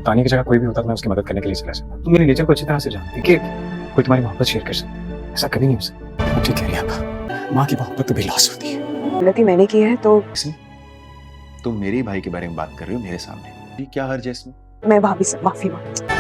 तानिया की जगह कोई भी होता तो मैं उसकी मदद करने के लिए चला जाता। तुम मेरे नेचर को अच्छी तरह से जानती कि कोई तुम्हारी मोहब्बत शेयर कर सकता, ऐसा कभी नहीं हो सकता। ठीक कह रही है आप, माँ की मोहब्बत कभी लॉस होती है। गलती मैंने की है तो तुम मेरी भाई के बारे में बात कर रही हो मेरे सामने, ये क्या हर्ज है इसमें? मैं भाभी से माफी मांगती हूँ।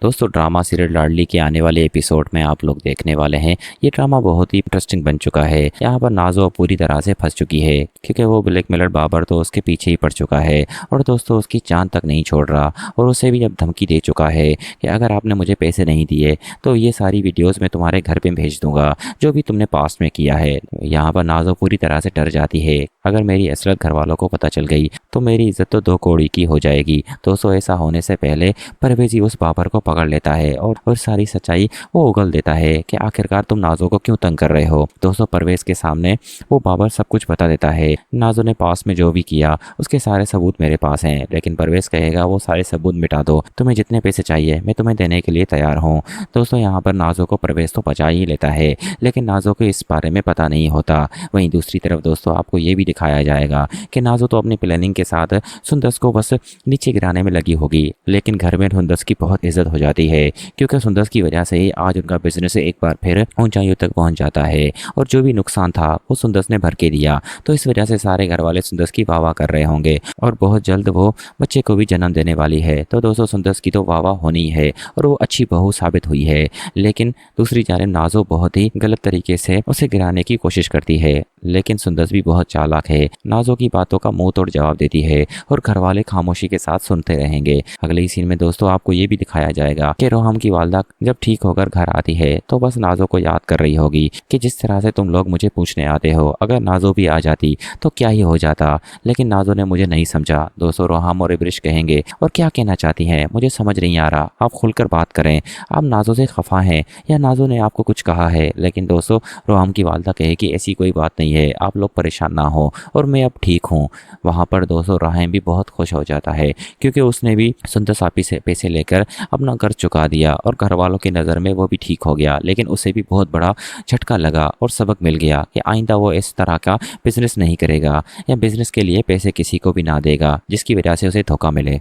दोस्तों ड्रामा सीरियल लाडली के आने वाले एपिसोड में आप लोग देखने वाले हैं। ये ड्रामा बहुत ही इंटरेस्टिंग बन चुका है। यहाँ पर नाज़ो पूरी तरह से फंस चुकी है क्योंकि वो ब्लैकमेलर बाबर तो उसके पीछे ही पड़ चुका है और दोस्तों उसकी जान तक नहीं छोड़ रहा और उसे भी अब धमकी दे चुका है कि अगर आपने मुझे पैसे नहीं दिए तो ये सारी वीडियोज़ मैं तुम्हारे घर पर भेज दूंगा जो भी तुमने पास्ट में किया है। यहाँ पर नाज़ो पूरी तरह से डर जाती है, अगर मेरी असलियत घर वालों को पता चल गई तो मेरी इज्जत तो 2 कौड़ी की हो जाएगी। दोस्तों ऐसा होने से पहले परवेज़ उस बाबर को पकड़ लेता है और सारी सच्चाई वो उगल देता है कि आखिरकार तुम नाज़ो को क्यों तंग कर रहे हो। दोस्तों परवेज़ के सामने वो बाबर सब कुछ बता देता है। नाज़ो ने पास में जो भी किया उसके सारे सबूत मेरे पास हैं, लेकिन परवेज़ कहेगा वो सारे सबूत मिटा दो, तुम्हें जितने पैसे चाहिए मैं तुम्हें देने के लिए तैयार हूँ। दोस्तों यहाँ पर नाज़ो को परवेज़ तो बचा ही लेता है, लेकिन नाज़ो को इस बारे में पता नहीं होता। वहीं दूसरी तरफ दोस्तों आपको ये भी दिखाया जाएगा कि नाज़ो तो अपनी प्लानिंग के साथ सुंदस को बस नीचे गिराने में लगी होगी, लेकिन घर में सुंदस की बहुत इज्जत हो जाती है क्योंकि सुंदस की वजह से ही आज उनका बिजनेस एक बार फिर ऊंचाइयों तक पहुंच जाता है और जो भी नुकसान था वो सुंदस ने भर के दिया। तो इस वजह से सारे घर वाले सुंदस की वाह वाह कर रहे होंगे और बहुत जल्द वो बच्चे को भी जन्म देने वाली है। तो दोस्तों सुंदस की तो वाह वाह होनी है और वो अच्छी बहू साबित हुई है, लेकिन दूसरी जानिब नाज़ो बहुत ही गलत तरीके से उसे गिराने की कोशिश करती है, लेकिन सुंदस भी बहुत चालाक है। नाज़ो की बातों का मुंह तोड़ जवाब देती है और घर वाले खामोशी के साथ सुनते रहेंगे। अगले ही सीन में दोस्तों आपको ये भी दिखाया जाएगा कि रोहम की वालदा जब ठीक होकर घर आती है तो बस नाज़ो को याद कर रही होगी कि जिस तरह से तुम लोग मुझे पूछने आते हो, अगर नाज़ो भी आ जाती तो क्या ही हो जाता, लेकिन नाज़ो ने मुझे नहीं समझा। दोस्तों रोहम और इब्रिश कहेंगे और क्या कहना चाहती हैं मुझे समझ नहीं आ रहा, आप खुलकर बात करें, आप नाज़ो से खफा हैं या नाज़ो ने आपको कुछ कहा है। लेकिन दोस्तों रोहम की वालदा कहे कि ऐसी कोई बात नहीं है, आप लोग परेशान ना हो और मैं अब ठीक हूँ। वहाँ पर दोस्तों राहिम भी बहुत खुश हो जाता है क्योंकि उसने भी सुंदस आपी से पैसे लेकर अपना घर चुका दिया और घर वालों की नज़र में वो भी ठीक हो गया, लेकिन उसे भी बहुत बड़ा झटका लगा और सबक मिल गया कि आइंदा वो इस तरह का बिजनेस नहीं करेगा या बिजनेस के लिए पैसे किसी को भी ना देगा जिसकी वजह से उसे धोखा मिले।